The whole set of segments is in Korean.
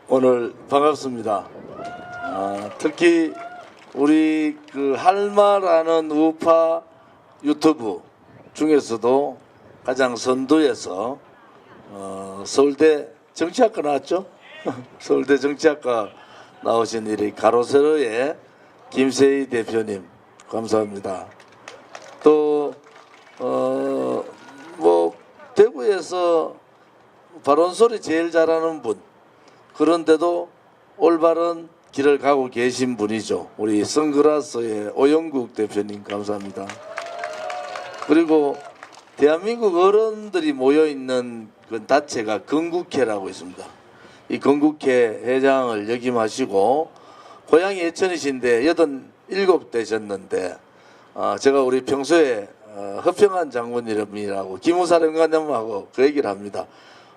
오늘 반갑습니다. 특히 우리 그 할마라는 우파 유튜브 중에서도 가장 선두에서 서울대 정치학과 나왔죠? 서울대 정치학과 나오신 우리 가로세로의 김세희 대표님 감사합니다. 또 뭐 대구에서 발언소리 제일 잘하는 분, 그런데도 올바른 길을 가고 계신 분이죠. 우리 선글라스의 오영국 대표님 감사합니다. 그리고 대한민국 어른들이 모여있는 그 단체가 건국회라고 있습니다. 이 건국회 회장을 역임하시고 고향이 예천이신데 87 되셨는데 제가 우리 평소에 허평한 장군 이름이라고 기무사령관님하고 그 얘기를 합니다.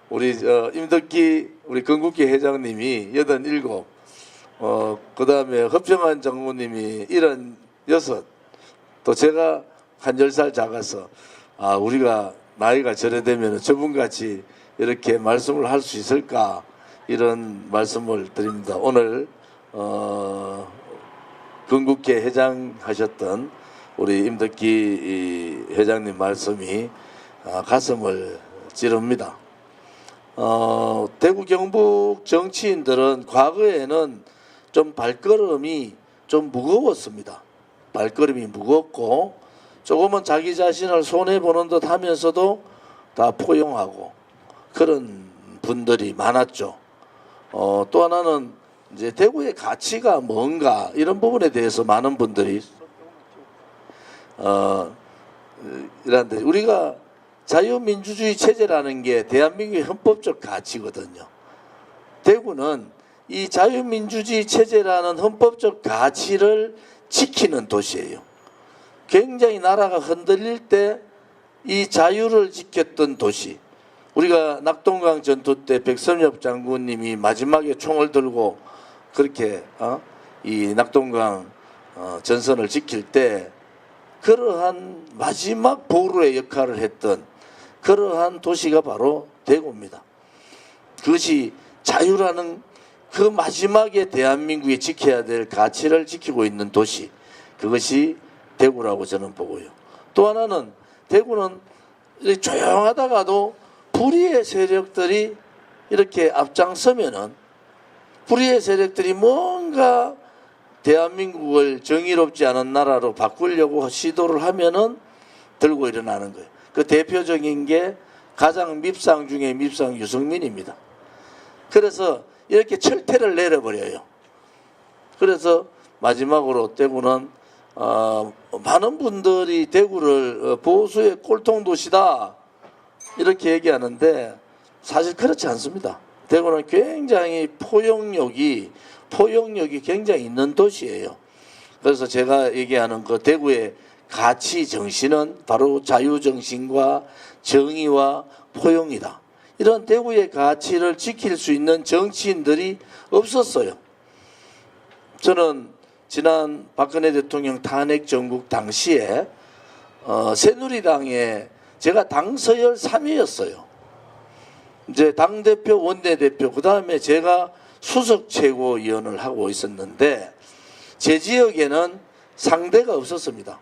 우리 임덕기 우리 건국회 회장님이 87, 그 다음에 허평한 장군님이 76, 또 제가 한 10살 작아서 우리가 나이가 저래 되면 저분같이 이렇게 말씀을 할 수 있을까, 이런 말씀을 드립니다. 오늘 건국회 회장 하셨던 우리 임덕기 회장님 말씀이 가슴을 찌릅니다. 대구 경북 정치인들은 과거에는 좀 발걸음이 좀 무거웠습니다. 발걸음이 무겁고 조금은 자기 자신을 손해보는 듯 하면서도 다 포용하고 그런 분들이 많았죠. 또 하나는 이제 대구의 가치가 뭔가 이런 부분에 대해서 많은 분들이 이런데, 우리가 자유민주주의 체제라는 게 대한민국의 헌법적 가치거든요. 대구는 이 자유민주주의 체제라는 헌법적 가치를 지키는 도시예요. 굉장히 나라가 흔들릴 때 이 자유를 지켰던 도시. 우리가 낙동강 전투 때 백선엽 장군님이 마지막에 총을 들고 그렇게 이 낙동강 전선을 지킬 때 그러한 마지막 보루의 역할을 했던 그러한 도시가 바로 대구입니다. 그것이 자유라는 그 마지막에 대한민국이 지켜야 될 가치를 지키고 있는 도시, 그것이 대구라고 저는 보고요. 또 하나는 대구는 조용하다가도 불의의 세력들이 이렇게 앞장서면은, 불의의 세력들이 뭔가 대한민국을 정의롭지 않은 나라로 바꾸려고 시도를 하면은 들고 일어나는 거예요. 그 대표적인 게 가장 밉상 중에 밉상 유승민입니다. 그래서 이렇게 철퇴를 내려버려요. 그래서 마지막으로 대구는 많은 분들이 대구를 보수의 꼴통도시다 이렇게 얘기하는데 사실 그렇지 않습니다. 대구는 굉장히 포용력이 굉장히 있는 도시예요. 그래서 제가 얘기하는 그 대구의 가치 정신은 바로 자유정신과 정의와 포용이다. 이런 대구의 가치를 지킬 수 있는 정치인들이 없었어요. 저는 지난 박근혜 대통령 탄핵 정국 당시에 새누리당에 제가 당서열 3위였어요. 이제 당대표, 원내대표, 그 다음에 제가 수석 최고위원을 하고 있었는데 제 지역에는 상대가 없었습니다.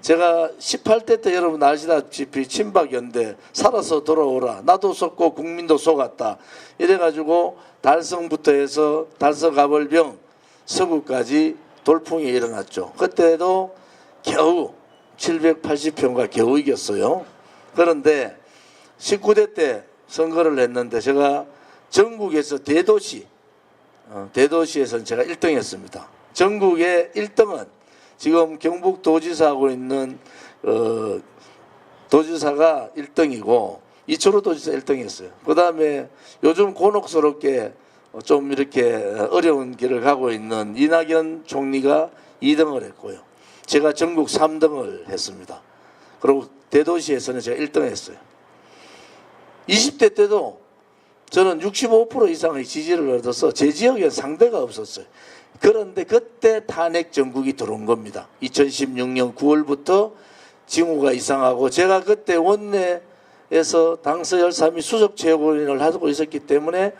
제가 18대 때 여러분 아시다시피 친박연대 살아서 돌아오라, 나도 속고 국민도 속았다 이래가지고 달성부터 해서 달서가벌병 서구까지 돌풍이 일어났죠. 그때도 겨우 780표가 겨우 이겼어요. 그런데 19대 때 선거를 했는데 제가 전국에서 대도시에서는 제가 1등 했습니다. 전국의 1등은 지금 경북도지사하고 있는 도지사가 1등이고 이철호 도지사 1등 했어요. 그 다음에 요즘 곤혹스럽게 좀 이렇게 어려운 길을 가고 있는 이낙연 총리가 2등을 했고요. 제가 전국 3등을 했습니다. 그리고 대도시에서는 제가 1등 했어요. 20대 때도 저는 65% 이상의 지지를 얻어서 제 지역에 상대가 없었어요. 그런데 그때 탄핵 정국이 들어온 겁니다. 2016년 9월부터 징후가 이상하고 제가 그때 원내에서 당서열 3위 수석 최고위원을 하고 있었기 때문에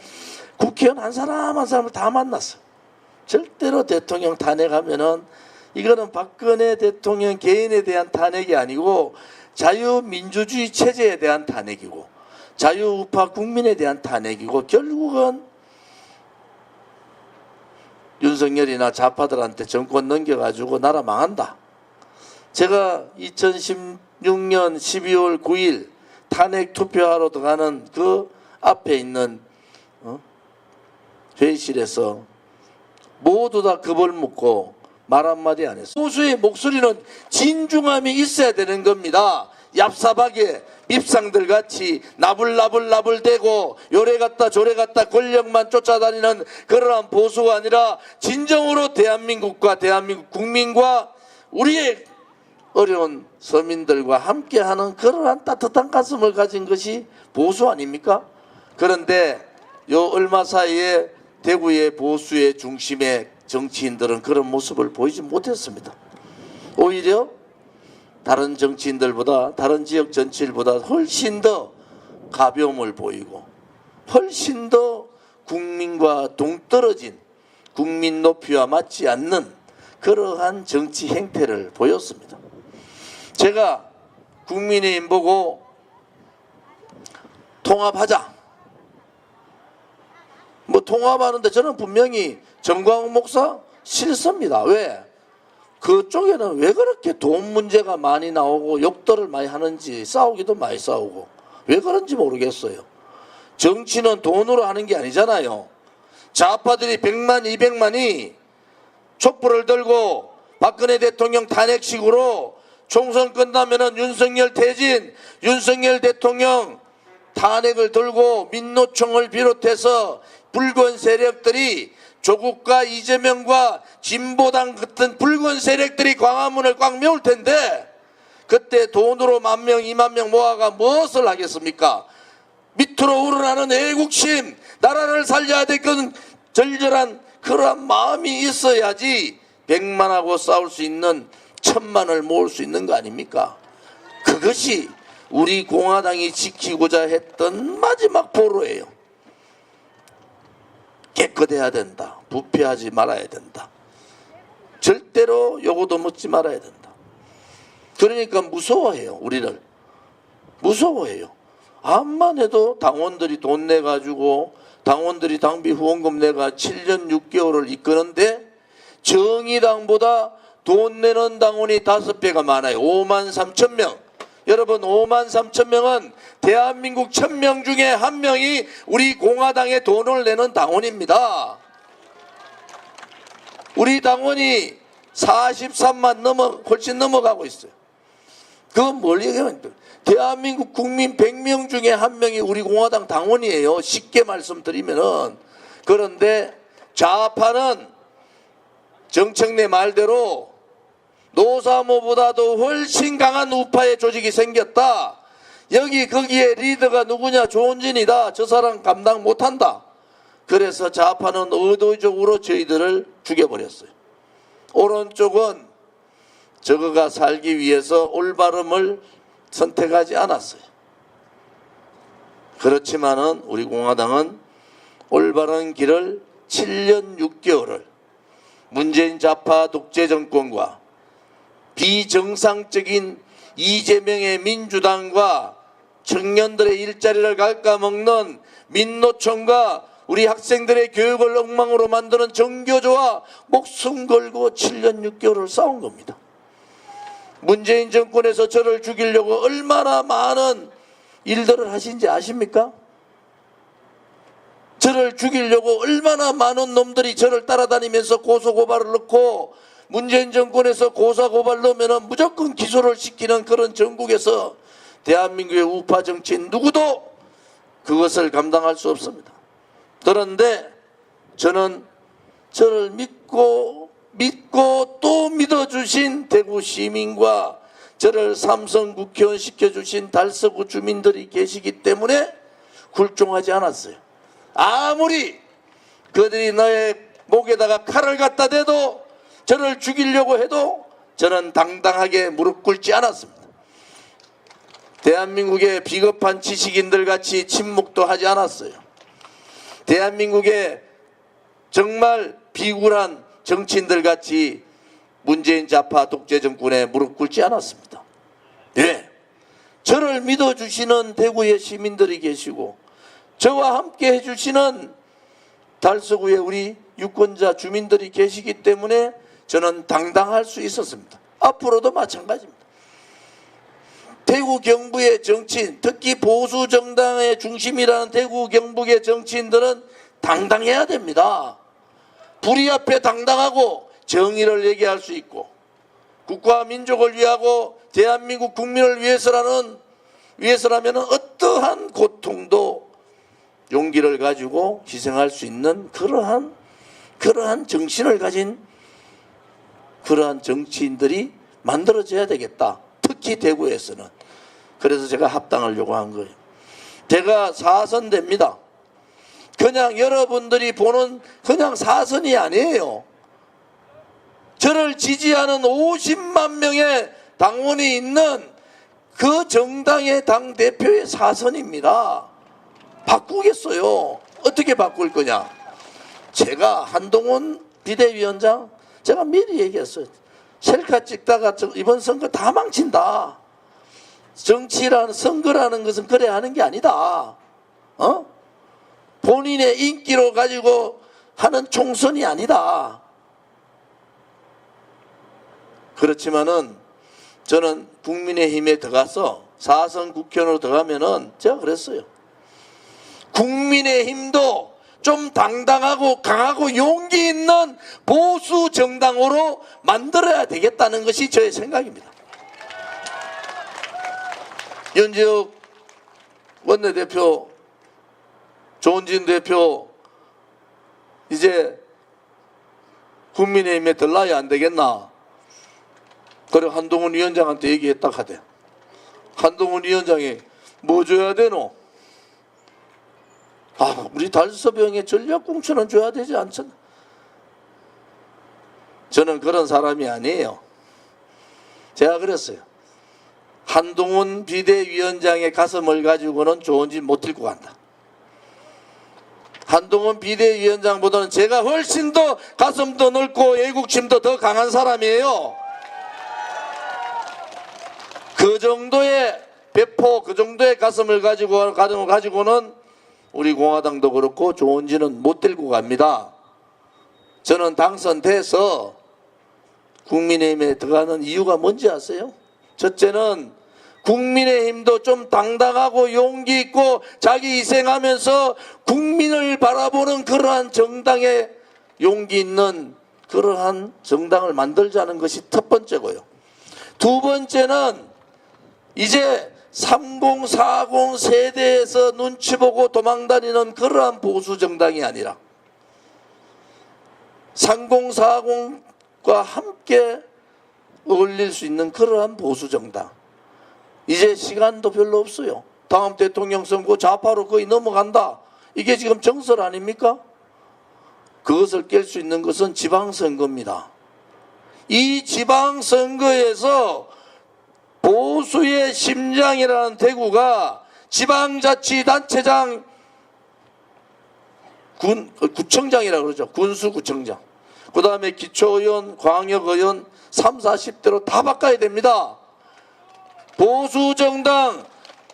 국회의원 한 사람 한 사람을 다 만났어. 절대로 대통령 탄핵하면은 이거는 박근혜 대통령 개인에 대한 탄핵이 아니고 자유민주주의 체제에 대한 탄핵이고 자유우파 국민에 대한 탄핵이고 결국은 윤석열이나 좌파들한테 정권 넘겨가지고 나라 망한다. 제가 2016년 12월 9일 탄핵 투표하러 들어가는 그 앞에 있는 회의실에서 모두 다 겁을 먹고 말 한마디 안 했어요. 보수의 목소리는 진중함이 있어야 되는 겁니다. 얍삽하게 밉상들 같이 나불나불대고 요래 갔다 저래 갔다 권력만 쫓아다니는 그러한 보수가 아니라 진정으로 대한민국과 대한민국 국민과 우리의 어려운 서민들과 함께하는 그러한 따뜻한 가슴을 가진 것이 보수 아닙니까? 그런데 요 얼마 사이에 대구의 보수의 중심의 정치인들은 그런 모습을 보이지 못했습니다. 오히려 다른 정치인들보다 다른 지역 정치인보다 훨씬 더 가벼움을 보이고 훨씬 더 국민과 동떨어진 국민 높이와 맞지 않는 그러한 정치 행태를 보였습니다. 제가 국민의힘 보고 통합하자. 통합하는데 저는 분명히 정광훈 목사 싫습니다. 왜? 그쪽에는 왜 그렇게 돈 문제가 많이 나오고 욕들을 많이 하는지 싸우기도 많이 싸우고 왜 그런지 모르겠어요. 정치는 돈으로 하는 게 아니잖아요. 좌파들이 100만 200만이 촛불을 들고 박근혜 대통령 탄핵식으로 총선 끝나면은 윤석열 퇴진, 윤석열 대통령 탄핵을 들고 민노총을 비롯해서 붉은 세력들이 조국과 이재명과 진보당 같은 붉은 세력들이 광화문을 꽉 메울 텐데 그때 돈으로 10,000명, 20,000명 모아가 무엇을 하겠습니까? 밑으로 우러나는 애국심, 나라를 살려야 될 건 절절한 그러한 마음이 있어야지 100만하고 싸울 수 있는 1,000만을 모을 수 있는 거 아닙니까? 그것이 우리 공화당이 지키고자 했던 마지막 보루예요. 깨끗해야 된다. 부패하지 말아야 된다. 절대로 요구도 묻지 말아야 된다. 그러니까 무서워해요. 우리를 무서워해요. 암만 해도 당원들이 돈 내가지고 당원들이 당비 후원금 내가 7년 6개월을 이끄는데 정의당보다 돈 내는 당원이 5배가 많아요. 53,000명. 여러분 53,000명은 대한민국 1,000명 중에 1명이 우리 공화당에 돈을 내는 당원입니다. 우리 당원이 43만 훨씬 넘어가고 있어요. 그건 뭘 얘기하면 대한민국 국민 100명 중에 1명이 우리 공화당 당원이에요. 쉽게 말씀드리면은. 그런데 좌파는 정청래 말대로 노사모보다도 훨씬 강한 우파의 조직이 생겼다. 여기 거기에 리더가 누구냐? 조은진이다. 저 사람 감당 못한다. 그래서 좌파는 의도적으로 저희들을 죽여버렸어요. 오른쪽은 저거가 살기 위해서 올바름을 선택하지 않았어요. 그렇지만은 우리 공화당은 올바른 길을 7년 6개월을 문재인 좌파 독재 정권과 비정상적인 이재명의 민주당과 청년들의 일자리를 갉아먹는 민노총과 우리 학생들의 교육을 엉망으로 만드는 정교조와 목숨 걸고 7년 6개월을 싸운 겁니다. 문재인 정권에서 저를 죽이려고 얼마나 많은 일들을 하신지 아십니까? 저를 죽이려고 얼마나 많은 놈들이 저를 따라다니면서 고소고발을 넣고 문재인 정권에서 고소고발 넣으면 무조건 기소를 시키는 그런 전국에서 대한민국의 우파 정치인 누구도 그것을 감당할 수 없습니다. 그런데 저는 저를 믿고 또 믿어주신 대구 시민과 저를 삼성 국회의원 시켜주신 달서구 주민들이 계시기 때문에 굴종하지 않았어요. 아무리 그들이 너의 목에다가 칼을 갖다 대도 저를 죽이려고 해도 저는 당당하게 무릎 꿇지 않았습니다. 대한민국의 비겁한 지식인들 같이 침묵도 하지 않았어요. 대한민국의 정말 비굴한 정치인들 같이 문재인 좌파 독재 정권에 무릎 꿇지 않았습니다. 예. 저를 믿어주시는 대구의 시민들이 계시고 저와 함께 해주시는 달서구의 우리 유권자 주민들이 계시기 때문에 저는 당당할 수 있었습니다. 앞으로도 마찬가지입니다. 대구 경북의 정치인, 특히 보수 정당의 중심이라는 대구 경북의 정치인들은 당당해야 됩니다. 불의 앞에 당당하고 정의를 얘기할 수 있고 국가와 민족을 위하고 대한민국 국민을 위해서라면 어떠한 고통도 용기를 가지고 희생할 수 있는 그러한 정신을 가진 그러한 정치인들이 만들어져야 되겠다. 특히 대구에서는. 그래서 제가 합당을 요구한 거예요. 제가 4선됩니다. 그냥 여러분들이 보는 그냥 4선이 아니에요. 저를 지지하는 50만 명의 당원이 있는 그 정당의 당대표의 4선입니다. 바꾸겠어요. 어떻게 바꿀 거냐. 제가 한동훈 비대위원장 제가 미리 얘기했어요. 셀카 찍다가 이번 선거 다 망친다. 정치라는 선거라는 것은 그래 하는 게 아니다. 본인의 인기로 가지고 하는 총선이 아니다. 그렇지만은 저는 국민의힘에 들어가서 4선 국회의원으로 들어가면은 제가 그랬어요. 국민의힘도 좀 당당하고 강하고 용기 있는 보수 정당으로 만들어야 되겠다는 것이 저의 생각입니다. 연재욱 원내대표, 조은진 대표 이제 국민의힘에 들러야 안 되겠나? 그래 한동훈 위원장한테 얘기했다 하대. 한동훈 위원장이 뭐 줘야 되노? 우리 달서병에 전략공천은 줘야 되지 않잖아. 저는 그런 사람이 아니에요. 제가 그랬어요. 한동훈 비대위원장의 가슴을 가지고는 조은진 못 들고 간다. 한동훈 비대위원장보다는 제가 훨씬 더 가슴도 넓고 애국심도 더 강한 사람이에요. 그 정도의 배포, 그 정도의 가슴을 가지고는 우리 공화당도 그렇고 조은진은 못 들고 갑니다. 저는 당선돼서 국민의힘에 들어가는 이유가 뭔지 아세요? 첫째는 국민의힘도 좀 당당하고 용기 있고 자기 희생하면서 국민을 바라보는 그러한 정당에 용기 있는 그러한 정당을 만들자는 것이 첫 번째고요. 두 번째는 이제 3040 세대에서 눈치 보고 도망다니는 그러한 보수 정당이 아니라 3040과 함께 어울릴 수 있는 그러한 보수 정당. 이제 시간도 별로 없어요. 다음 대통령 선거 좌파로 거의 넘어간다. 이게 지금 정설 아닙니까? 그것을 깰 수 있는 것은 지방선거입니다. 이 지방선거에서 보수의 심장이라는 대구가 지방자치단체장 구청장이라고 그러죠. 군수구청장. 그 다음에 기초의원, 광역의원 30, 40대로 다 바꿔야 됩니다. 보수정당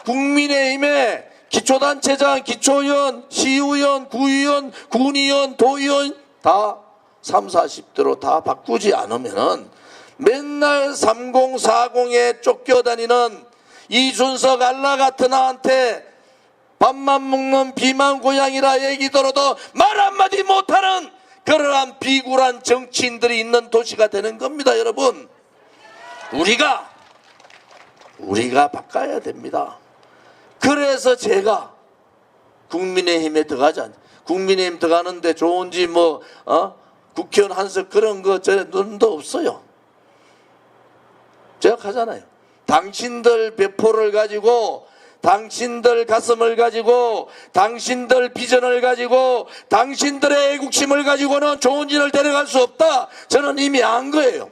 국민의힘의 기초단체장, 기초의원, 시의원, 구의원, 군의원, 도의원 다 30, 40대로 다 바꾸지 않으면은 맨날 3040에 쫓겨다니는 이준석 알라 같은 아한테 밥만 먹는 비만 고양이라 얘기 들어도 말 한마디 못하는 그러한 비굴한 정치인들이 있는 도시가 되는 겁니다. 여러분, 우리가 바꿔야 됩니다. 그래서 제가 국민의힘에 들어가자. 국민의힘 들어가는데 좋은지 국회의원 한석 그런 거 제 눈도 없어요. 제가 하잖아요. 당신들 배포를 가지고, 당신들 가슴을 가지고, 당신들 비전을 가지고, 당신들의 애국심을 가지고는 조은진을 데려갈 수 없다. 저는 이미 안 거예요.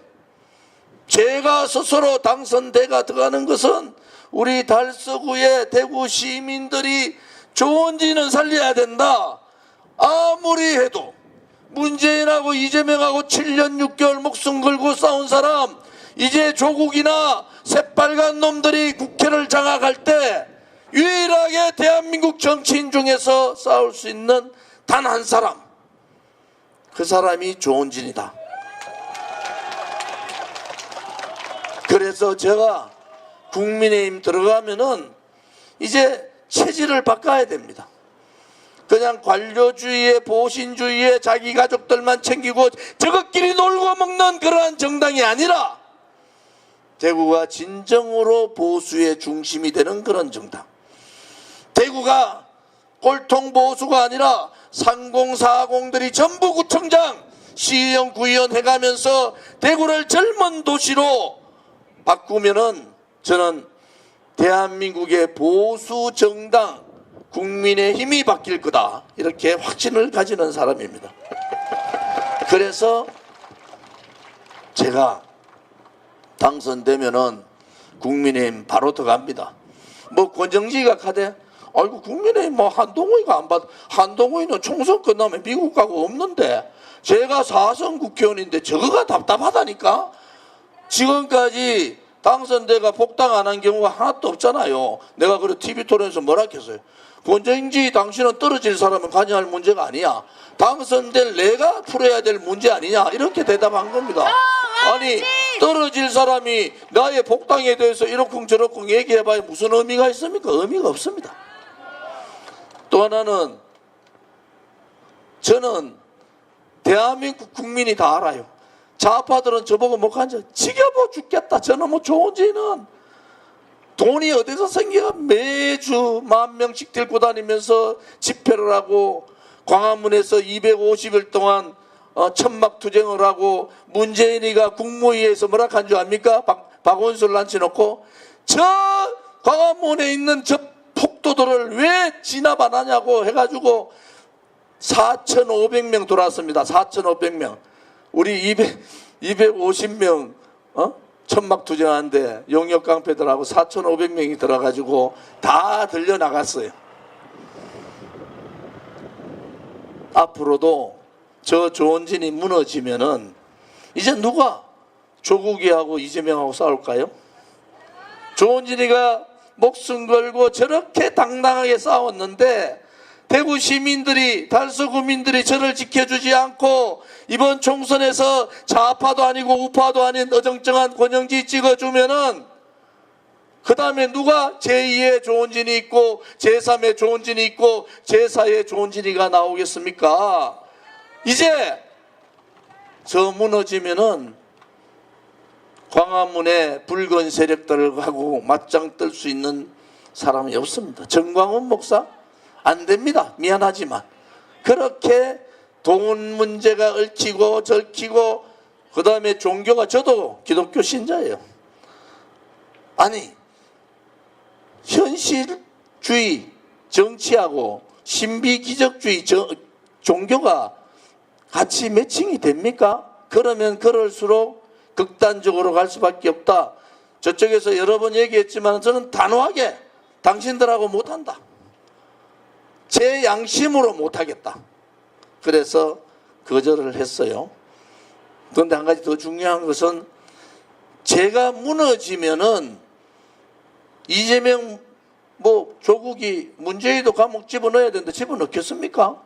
제가 스스로 당선돼가 들어가는 것은 우리 달서구의 대구 시민들이 조은진은 살려야 된다. 아무리 해도 문재인하고 이재명하고 7년 6개월 목숨 걸고 싸운 사람, 이제 조국이나 새빨간 놈들이 국회를 장악할 때 유일하게 대한민국 정치인 중에서 싸울 수 있는 단 한 사람, 그 사람이 조원진이다. 그래서 제가 국민의힘 들어가면은 이제 체질을 바꿔야 됩니다. 그냥 관료주의에 보신주의에 자기 가족들만 챙기고 저것끼리 놀고 먹는 그러한 정당이 아니라 대구가 진정으로 보수의 중심이 되는 그런 정당. 대구가 꼴통 보수가 아니라 3040들이 전부 구청장, 시의원, 구의원 해가면서 대구를 젊은 도시로 바꾸면은 저는 대한민국의 보수 정당 국민의힘이 바뀔 거다, 이렇게 확신을 가지는 사람입니다. 그래서 제가 당선되면은 국민의힘 바로 들어갑니다. 뭐 권정지가 가대, 아이고 국민의힘 뭐 한동훈이가 안 받, 한동훈이는 총선 끝나면 미국 가고 없는데, 제가 4선 국회의원인데 저거가 답답하다니까. 지금까지 당선돼가 복당 안 한 경우가 하나도 없잖아요. 내가 그래 TV 토론에서 뭐라 했어요. 권정지 당신은 떨어질 사람은 관여할 문제가 아니야, 당선될 내가 풀어야 될 문제 아니냐, 이렇게 대답한 겁니다. 아니 떨어질 사람이 나의 복당에 대해서 이러쿵저러쿵 얘기해봐야 무슨 의미가 있습니까? 의미가 없습니다. 또 하나는 저는 대한민국 국민이 다 알아요. 좌파들은 저보고 못한지 지겨워 죽겠다. 저놈의 조원진은 돈이 어디서 생겨? 매주 10,000명씩 들고 다니면서 집회를 하고 광화문에서 250일 동안 천막투쟁을 하고, 문재인이가 국무회의에서 뭐라 한 줄 압니까? 박원순을 앉혀놓고 저 광화문에 있는 저 폭도들을 왜 진압 안 하냐고 해가지고 4,500명 돌았습니다. 4,500명. 우리 250명 천막투쟁하는데 용역깡패들하고 4,500명이 들어가지고 다 들려나갔어요. 앞으로도 저 조원진이 무너지면은 이제 누가 조국이하고 이재명하고 싸울까요? 조원진이가 목숨 걸고 저렇게 당당하게 싸웠는데 대구 시민들이, 달서구민들이 저를 지켜주지 않고 이번 총선에서 좌파도 아니고 우파도 아닌 어정쩡한 권영지 찍어주면은 그 다음에 누가 제2의 조원진이 있고 제3의 조원진이 있고 제4의 조원진이가 나오겠습니까? 이제 저 무너지면은 광화문에 붉은 세력들하고 맞짱 뜰 수 있는 사람이 없습니다. 정광훈 목사? 안 됩니다. 미안하지만. 그렇게 돈 문제가 얽히고 절키고, 그 다음에 종교가, 저도 기독교 신자예요. 아니 현실주의 정치하고 신비기적주의 종교가 같이 매칭이 됩니까? 그러면 그럴수록 극단적으로 갈 수밖에 없다. 저쪽에서 여러 번 얘기했지만 저는 단호하게 당신들하고 못한다. 제 양심으로 못하겠다. 그래서 거절을 했어요. 그런데 한 가지 더 중요한 것은 제가 무너지면은 이재명 뭐 조국이 문재인도 감옥 집어넣어야 되는데 집어넣겠습니까?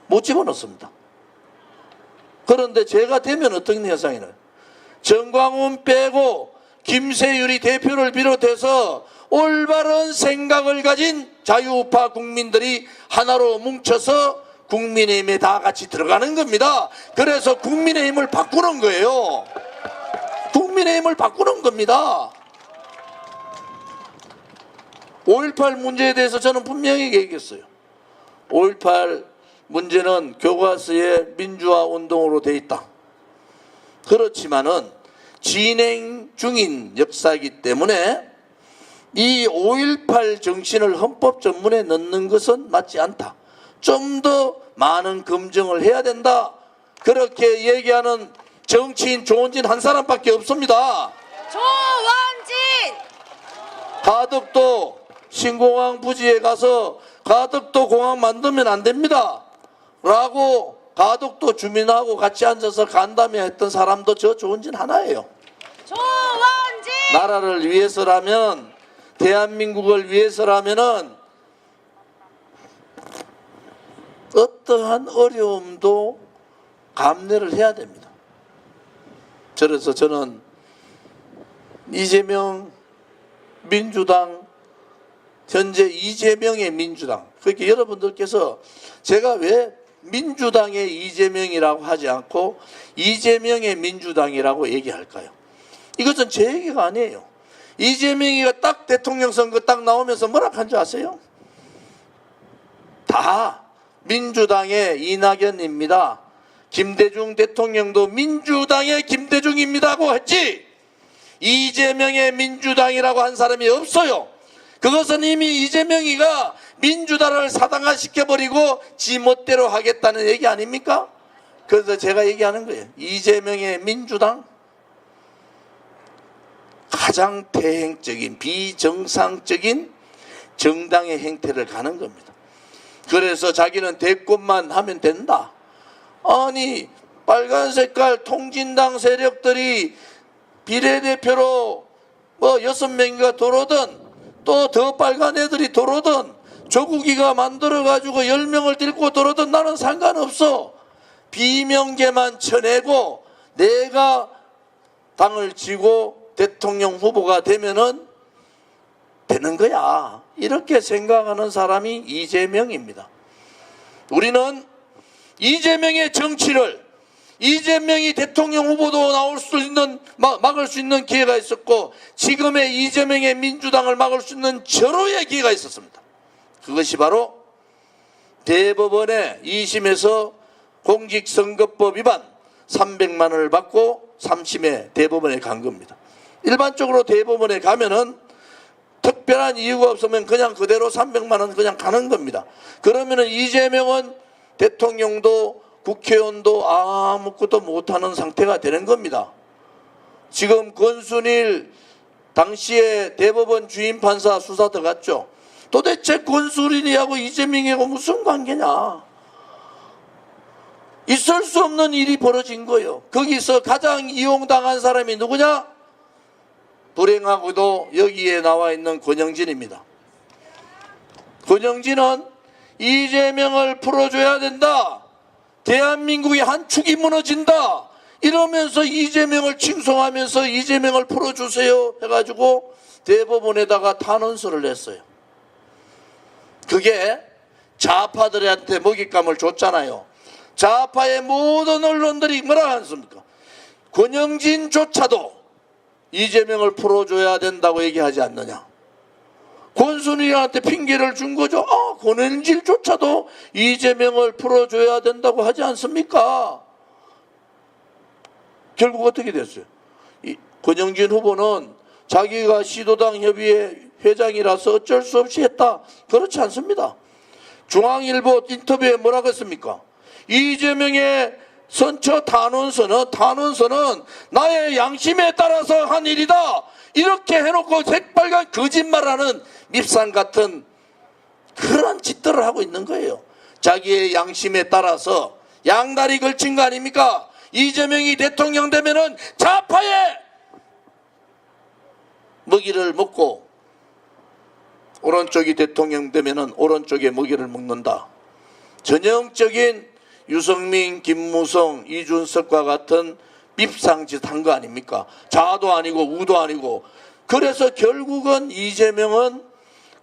못 집어넣습니다. 그런데 제가 되면 어떤 현상이 나요? 정광훈 빼고 김세율이 대표를 비롯해서 올바른 생각을 가진 자유우파 국민들이 하나로 뭉쳐서 국민의힘에 다 같이 들어가는 겁니다. 그래서 국민의힘을 바꾸는 거예요. 국민의힘을 바꾸는 겁니다. 5.18 문제에 대해서 저는 분명히 얘기했어요. 5.18 문제는 교과서에 민주화 운동으로 돼 있다. 그렇지만은 진행 중인 역사이기 때문에 이 5.18 정신을 헌법 전문에 넣는 것은 맞지 않다. 좀 더 많은 검증을 해야 된다. 그렇게 얘기하는 정치인 조원진 한 사람밖에 없습니다. 조원진! 가덕도 신공항 부지에 가서 가덕도 공항 만들면 안 됩니다. 라고 가덕도 주민하고 같이 앉아서 간담회 했던 사람도 저 조원진 하나예요. 조원진! 나라를 위해서라면, 대한민국을 위해서라면은 어떠한 어려움도 감내를 해야 됩니다. 그래서 저는 이재명 민주당, 현재 이재명의 민주당, 그렇게 여러분들께서 제가 왜 민주당의 이재명이라고 하지 않고 이재명의 민주당이라고 얘기할까요? 이것은 제 얘기가 아니에요. 이재명이가 딱 대통령 선거 딱 나오면서 뭐라 한 줄 아세요? 다 민주당의 이낙연입니다. 김대중 대통령도 민주당의 김대중입니다고 했지, 이재명의 민주당이라고 한 사람이 없어요. 그것은 이미 이재명이가 민주당을 사당화시켜버리고 지 멋대로 하겠다는 얘기 아닙니까? 그래서 제가 얘기하는 거예요. 이재명의 민주당, 가장 태행적인 비정상적인 정당의 행태를 가는 겁니다. 그래서 자기는 대권만 하면 된다. 아니, 빨간 색깔 통진당 세력들이 비례대표로 뭐 6명이가 들어오든 또 더 빨간 애들이 들어오든 조국이가 만들어가지고 10명을 데리고 들어오든 나는 상관없어. 비명계만 쳐내고 내가 당을 쥐고 대통령 후보가 되면은 되는 거야. 이렇게 생각하는 사람이 이재명입니다. 우리는 이재명의 정치를, 이재명이 대통령 후보도 나올 수 있는, 막을 수 있는 기회가 있었고, 지금의 이재명의 민주당을 막을 수 있는 절호의 기회가 있었습니다. 그것이 바로 대법원의 2심에서 공직선거법 위반 300만 원을 받고 3심에 대법원에 간 겁니다. 일반적으로 대법원에 가면은 특별한 이유가 없으면 그냥 그대로 300만 원 그냥 가는 겁니다. 그러면은 이재명은 대통령도 국회의원도 아무것도 못하는 상태가 되는 겁니다. 지금 권순일 당시에 대법원 주임 판사 수사 들어갔죠. 도대체 권순일이하고 이재명이하고 무슨 관계냐? 있을 수 없는 일이 벌어진 거예요. 거기서 가장 이용당한 사람이 누구냐? 불행하고도 여기에 나와 있는 권영진입니다. 권영진은 이재명을 풀어줘야 된다, 대한민국의 한 축이 무너진다 이러면서 이재명을 칭송하면서 이재명을 풀어주세요 해가지고 대법원에다가 탄원서를 냈어요. 그게 좌파들한테 먹잇감을 줬잖아요. 좌파의 모든 언론들이 뭐라 하습니까? 권영진조차도 이재명을 풀어줘야 된다고 얘기하지 않느냐. 권순일한테 핑계를 준 거죠. 권영진조차도 이재명을 풀어줘야 된다고 하지 않습니까? 결국 어떻게 됐어요? 권영진 후보는 자기가 시도당 협의회 회장이라서 어쩔 수 없이 했다. 그렇지 않습니다. 중앙일보 인터뷰에 뭐라고 했습니까? 이재명의 선처 탄원서는 나의 양심에 따라서 한 일이다. 이렇게 해놓고 새빨간 거짓말하는 밉상 같은 그런 짓들을 하고 있는 거예요. 자기의 양심에 따라서 양다리 걸친 거 아닙니까? 이재명이 대통령 되면은 좌파의 먹이를 먹고 오른쪽이 대통령 되면은 오른쪽의 먹이를 먹는다. 전형적인 유승민, 김무성, 이준석과 같은 밉상짓 한 거 아닙니까? 좌도 아니고 우도 아니고. 그래서 결국은 이재명은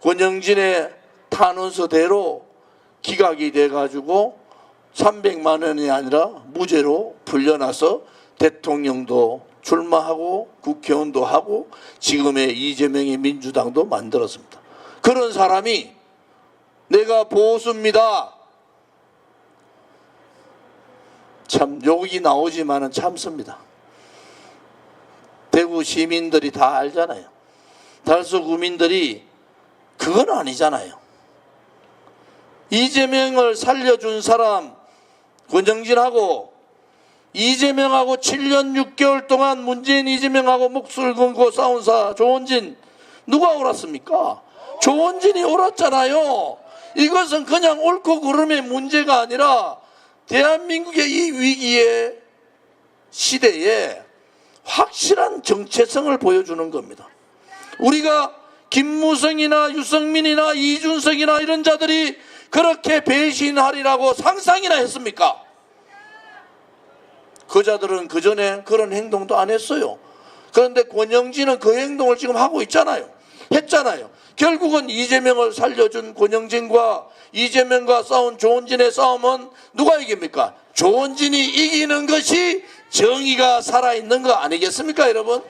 권영진의 탄원서대로 기각이 돼가지고 300만 원이 아니라 무죄로 풀려나서 대통령도 출마하고 국회의원도 하고 지금의 이재명의 민주당도 만들었습니다. 그런 사람이 내가 보수입니다. 참 욕이 나오지만은 참습니다. 대구 시민들이 다 알잖아요. 달서 구민들이 그건 아니잖아요. 이재명을 살려준 사람 권영진하고 이재명하고 7년 6개월 동안 문재인 이재명하고 목소리를 걸고 싸운 조원진 누가 옳았습니까? 조원진이 옳았잖아요. 이것은 그냥 옳고 그름의 문제가 아니라 대한민국의 이 위기의 시대에 확실한 정체성을 보여주는 겁니다. 우리가 김무성이나 유승민이나 이준석이나 이런 자들이 그렇게 배신하리라고 상상이나 했습니까? 그 자들은 그 전에 그런 행동도 안 했어요. 그런데 권영진은 그 행동을 지금 하고 있잖아요. 했잖아요. 결국은 이재명을 살려준 권영진과 이재명과 싸운 조원진의 싸움은 누가 이깁니까? 조원진이 이기는 것이 정의가 살아있는 거 아니겠습니까, 여러분?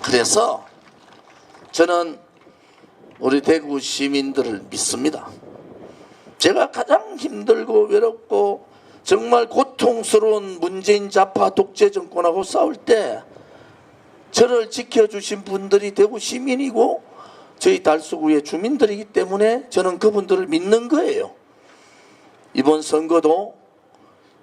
그래서 저는 우리 대구 시민들을 믿습니다. 제가 가장 힘들고 외롭고 정말 고통스러운 문재인 좌파 독재 정권하고 싸울 때 저를 지켜주신 분들이 대구 시민이고 저희 달서구의 주민들이기 때문에 저는 그분들을 믿는 거예요. 이번 선거도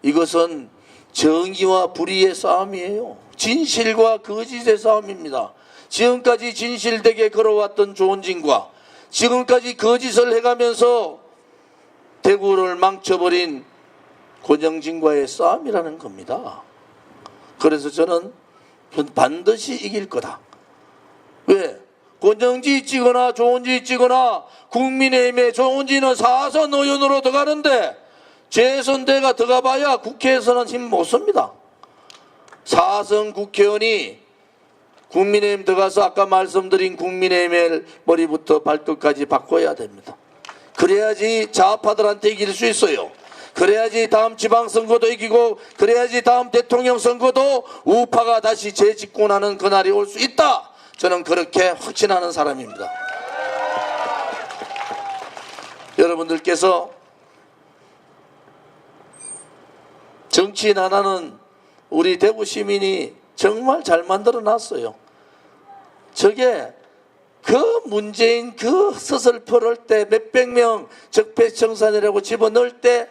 이것은 정의와 불의의 싸움이에요. 진실과 거짓의 싸움입니다. 지금까지 진실되게 걸어왔던 조원진과 지금까지 거짓을 해가면서 대구를 망쳐버린 권영진과의 싸움이라는 겁니다. 그래서 저는 반드시 이길 거다. 왜? 권영진이 찍거나 조원진이 찍거나 국민의힘의 조원진은 4선 의원으로 들어가는데 재선대가 들어가봐야 국회에서는 힘 못 씁니다. 4선 국회의원이 국민의힘 들어가서 아까 말씀드린 국민의힘의 머리부터 발끝까지 바꿔야 됩니다. 그래야지 좌파들한테 이길 수 있어요. 그래야지 다음 지방선거도 이기고 그래야지 다음 대통령 선거도 우파가 다시 재집권하는 그날이 올 수 있다. 저는 그렇게 확신하는 사람입니다. 여러분들께서 정치인 하나는 우리 대구 시민이 정말 잘 만들어 놨어요. 저게 그 문재인 그 서슬퍼럴 때 몇백 명 적폐청산이라고 집어넣을 때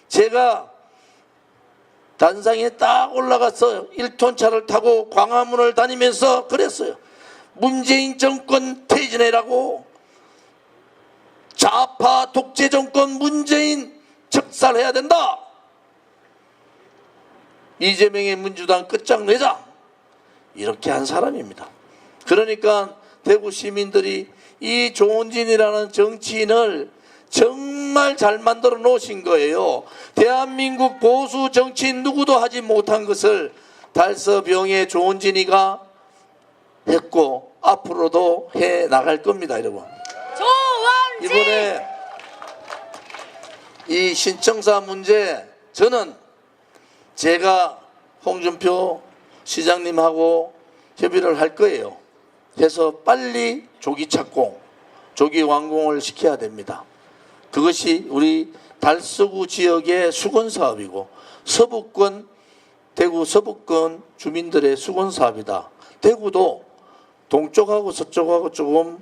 제가 단상에 딱 올라가서 1톤 차를 타고 광화문을 다니면서 그랬어요. 문재인 정권 퇴진해라고, 좌파 독재 정권 문재인 적살해야 된다. 이재명의 민주당 끝장내자. 이렇게 한 사람입니다. 그러니까 대구 시민들이 이 조원진이라는 정치인을 정말 잘 만들어 놓으신 거예요. 대한민국 보수 정치인 누구도 하지 못한 것을 달서병의 조원진이가 했고 앞으로도 해 나갈 겁니다, 여러분. 조원진! 이번에 이 신청사 문제 저는 제가 홍준표 시장님하고 협의를 할 거예요. 해서 빨리 조기 착공, 조기 완공을 시켜야 됩니다. 그것이 우리 달서구 지역의 수건 사업이고 서북권, 대구 서북권 주민들의 수건 사업이다. 대구도 동쪽하고 서쪽하고 조금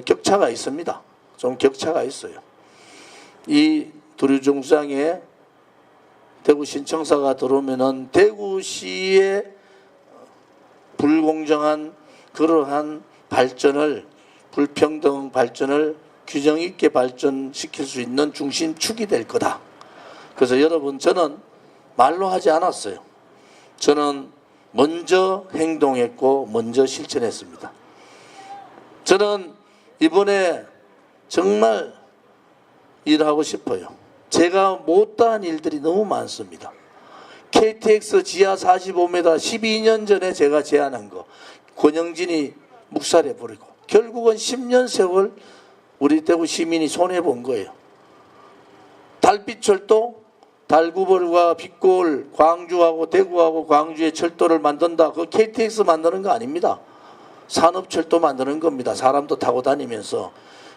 격차가 있습니다. 좀 격차가 있어요. 이 도류정수장에 대구 신청사가 들어오면은 대구시의 불공정한 그러한 발전을, 불평등 발전을 균형 있게 발전시킬 수 있는 중심축이 될 거다. 그래서 여러분, 저는 말로 하지 않았어요. 저는 먼저 행동했고 먼저 실천했습니다. 저는 이번에 정말 일하고 싶어요. 제가 못다한 일들이 너무 많습니다. KTX 지하 45m 12년 전에 제가 제안한 거 권영진이 묵살해버리고 결국은 10년 세월 우리 대구 시민이 손해본 거예요. 달빛철도, 달구벌과 빛골, 광주하고 대구하고 광주의 철도를 만든다. 그 KTX 만드는 거 아닙니다. 산업철도 만드는 겁니다. 사람도 타고 다니면서.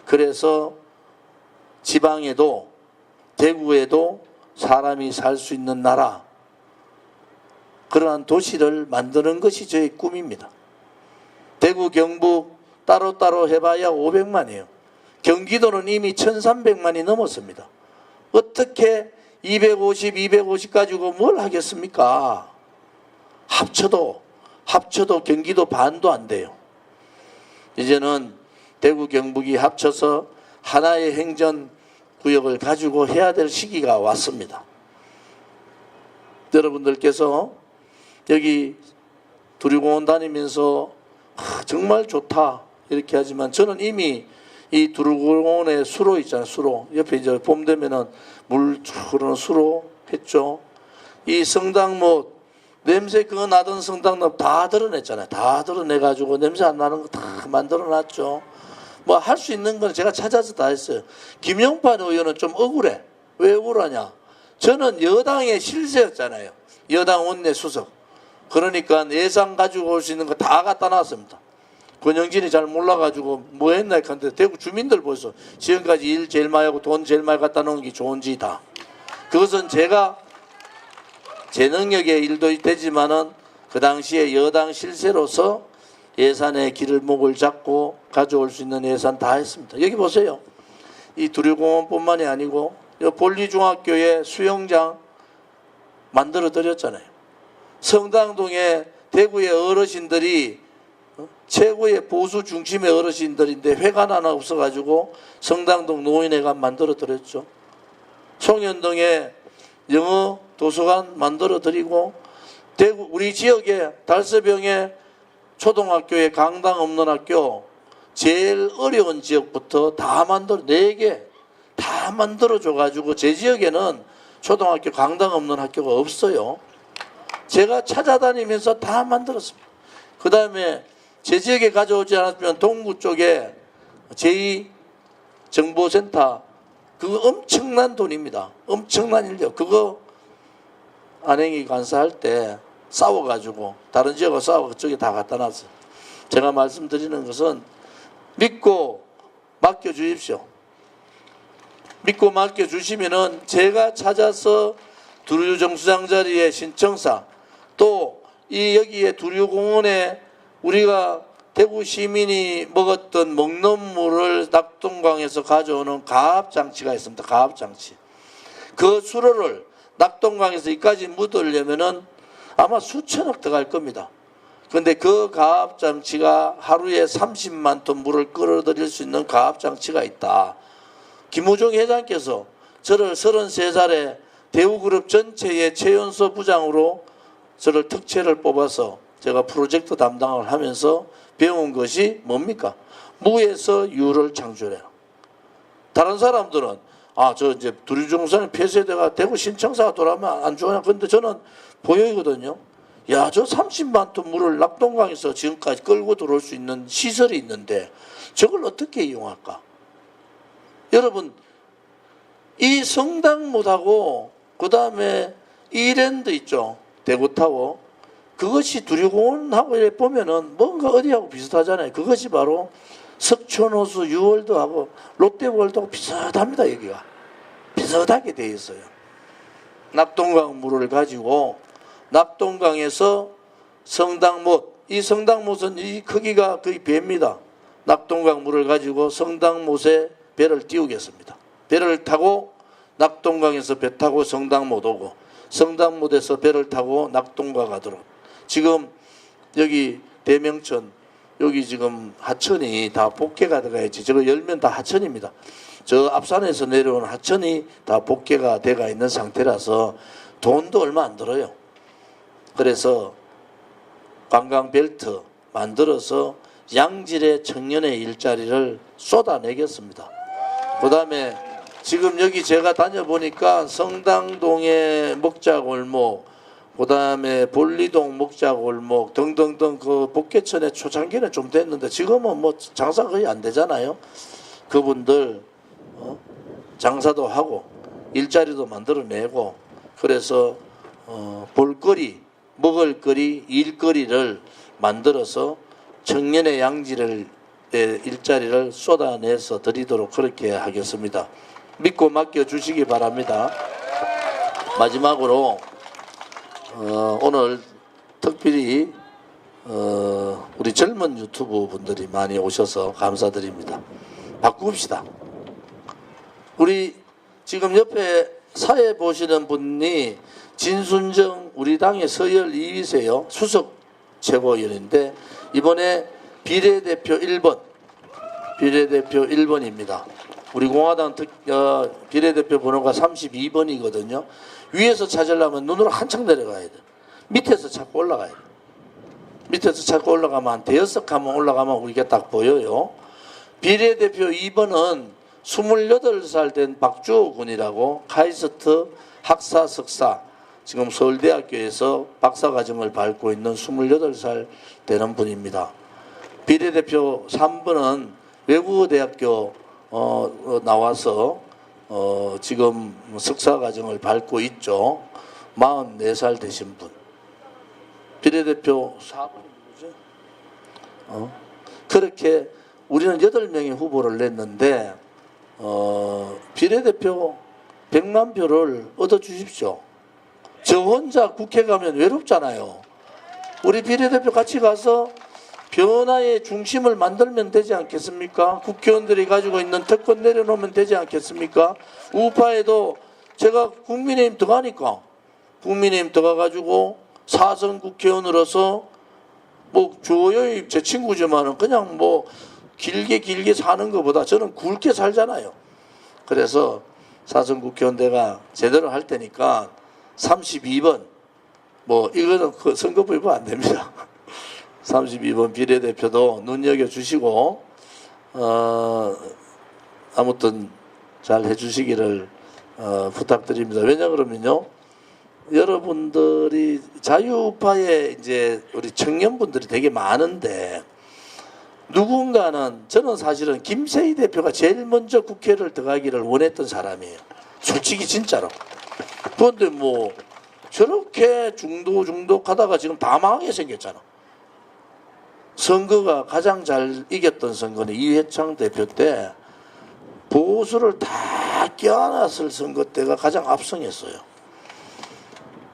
그래서 지방에도 대구에도 사람이 살 수 있는 나라, 그러한 도시를 만드는 것이 저의 꿈입니다. 대구, 경북 따로따로 해봐야 500만이에요. 경기도는 이미 1300만이 넘었습니다. 어떻게 250 가지고 뭘 하겠습니까? 합쳐도 경기도 반도 안 돼요. 이제는 대구, 경북이 합쳐서 하나의 행정 구역을 가지고 해야 될 시기가 왔습니다. 여러분들께서 여기 두류공원 다니면서 정말 좋다 이렇게 하지만 저는 이미 이 두류공원의 수로 있잖아요. 수로 옆에 이제 봄 되면은 물 흐르는 수로 했죠. 이 성당못 냄새 그거 나던 성당못 다 드러냈잖아요. 다 드러내가지고 냄새 안 나는 거 다 만들어놨죠. 뭐 할 수 있는 건 제가 찾아서 다 했어요. 김용판 의원은 좀 억울해. 왜 억울하냐? 저는 여당의 실세였잖아요. 여당 원내 수석. 그러니까 예산 가지고 올 수 있는 거 다 갖다 놨습니다. 권영진이 잘 몰라가지고 뭐 했나 했는데 대구 주민들 보소. 지금까지 일 제일 많이 하고 돈 제일 많이 갖다 놓은 게 좋은지 다. 그것은 제가 제 능력의 일도 되지만은 그 당시에 여당 실세로서 예산의 길을 목을 잡고 가져올 수 있는 예산 다 했습니다. 여기 보세요. 이 두류공원뿐만이 아니고 볼리중학교에 수영장 만들어 드렸잖아요. 성당동에 대구의 어르신들이 최고의 보수 중심의 어르신들인데 회관 하나 없어가지고 성당동 노인회관 만들어 드렸죠. 송현동에 영어 도서관 만들어 드리고 대구 우리 지역에 달서병에 초등학교에 강당 없는 학교 제일 어려운 지역부터 다 만들어 4개 다 만들어 줘가지고 제 지역에는 초등학교 강당 없는 학교가 없어요. 제가 찾아다니면서 다 만들었습니다. 그 다음에 제 지역에 가져오지 않았으면 동구 쪽에 제2정보센터 그거 엄청난 돈입니다. 엄청난 인력. 그거 안행이 간사할 때 싸워가지고 다른 지역과 싸워 그쪽에 다 갖다 놨어요. 제가 말씀드리는 것은 믿고 맡겨주십시오. 믿고 맡겨주시면은 제가 찾아서 두류정수장 자리에 신청사 또 이 여기에 두류공원에 우리가 대구 시민이 먹었던 먹는 물을 낙동강에서 가져오는 가압장치가 있습니다. 가압장치. 그 수로를 낙동강에서 이까지 묻으려면은 아마 수천억 들어갈 겁니다. 그런데 그 가압장치가 하루에 30만 톤 물을 끌어들일 수 있는 가압장치가 있다. 김우중 회장께서 저를 33살에 대우그룹 전체의 최연소 부장으로 저를 특채를 뽑아서 제가 프로젝트 담당을 하면서 배운 것이 뭡니까? 무에서 유를 창출해라. 다른 사람들은 저 이제 두류정수장 폐쇄대가 되고 신청사가 돌아오면 안 좋으냐. 근데 저는 보여이거든요. 야, 저 30만 톤 물을 낙동강에서 지금까지 끌고 들어올 수 있는 시설이 있는데 저걸 어떻게 이용할까? 여러분, 이 성당못하고 그 다음에 이랜드 있죠. 대구타워. 그것이 두류공원하고 이렇게 보면은 뭔가 어디하고 비슷하잖아요. 그것이 바로 석촌호수 유월드하고 롯데월드하고 비슷합니다. 여기가 비슷하게 돼 있어요. 낙동강 물을 가지고 낙동강에서 성당못, 이 성당못은 이 크기가 거의 배입니다. 낙동강 물을 가지고 성당못에 배를 띄우겠습니다. 배를 타고 낙동강에서 배 타고 성당못 오고 성당못에서 배를 타고 낙동강 가도록. 지금 여기 대명천 여기 지금 하천이 다 복개가 들어가야지. 저거 열면 다 하천입니다. 저 앞산에서 내려온 하천이 다 복개가 돼가 있는 상태라서 돈도 얼마 안 들어요. 그래서 관광벨트 만들어서 양질의 청년의 일자리를 쏟아내겠습니다. 그 다음에 지금 여기 제가 다녀보니까 성당동의 먹자골목, 그 다음에 볼리동 먹자골목 등등등 그 복개천에 초창기는 좀 됐는데 지금은 뭐 장사 거의 안 되잖아요. 그분들 장사도 하고 일자리도 만들어내고 그래서 볼거리, 먹을거리, 일거리를 만들어서 청년의 양질의 일자리를 쏟아내서 드리도록 그렇게 하겠습니다. 믿고 맡겨주시기 바랍니다. 마지막으로 오늘 특별히 우리 젊은 유튜브 분들이 많이 오셔서 감사드립니다. 바꿉시다. 우리 지금 옆에 사회 보시는 분이 진순정 우리 당의 서열 2위세요. 수석 최고위원인데 이번에 비례대표 1번입니다. 우리 공화당 비례대표 번호가 32번이거든요. 위에서 찾으려면 눈으로 한참 내려가야 돼. 밑에서 자꾸 올라가야 돼. 밑에서 자꾸 올라가면 한 대여섯 칸만 올라가면 우리가 딱 보여요. 비례대표 2번은 28살 된 박주호 군이라고 카이스트 학사 석사, 지금 서울대학교에서 박사과정을 밟고 있는 28살 되는 분입니다. 비례대표 3번은 외국어대학교 나와서 지금 석사과정을 밟고 있죠. 44살 되신 분. 비례대표 4번이 누구죠? 그렇게 우리는 8명의 후보를 냈는데 비례대표 100만 표를 얻어주십시오. 저 혼자 국회 가면 외롭잖아요. 우리 비례대표 같이 가서 변화의 중심을 만들면 되지 않겠습니까? 국회의원들이 가지고 있는 특권 내려놓으면 되지 않겠습니까? 우파에도 제가 국민의힘 들어가니까 국민의힘 들어가가지고 4선 국회의원으로서 뭐 주호영이 제 친구지만은 그냥 뭐 길게 사는 것보다 저는 굵게 살잖아요. 그래서 4선 국회의원 내가 제대로 할 테니까 32번 뭐 이거는 그 선거법 안 됩니다. 32번 비례대표도 눈여겨주시고 아무튼 잘 해주시기를 부탁드립니다. 왜냐 그러면요, 여러분들이 자유우파에 이제 우리 청년분들이 되게 많은데 누군가는, 저는 사실은 김세희 대표가 제일 먼저 국회를 들어가기를 원했던 사람이에요. 솔직히 진짜로. 그런데 뭐 저렇게 중독하다가 지금 다 망하게 생겼잖아. 선거가 가장 잘 이겼던 선거는 이회창 대표 때 보수를 다 껴안았을 선거 때가 가장 압승했어요.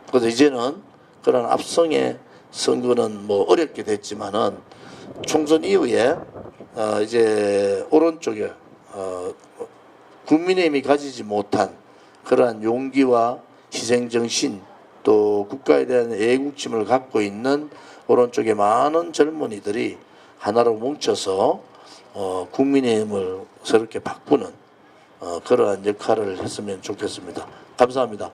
그래서 이제는 그런 압승의 선거는 뭐 어렵게 됐지만은 총선 이후에 이제 오른쪽에 국민의힘이 가지지 못한 그러한 용기와 희생정신, 또 국가에 대한 애국심을 갖고 있는 오른쪽에 많은 젊은이들이 하나로 뭉쳐서 국민의힘을 새롭게 바꾸는 그러한 역할을 했으면 좋겠습니다. 감사합니다.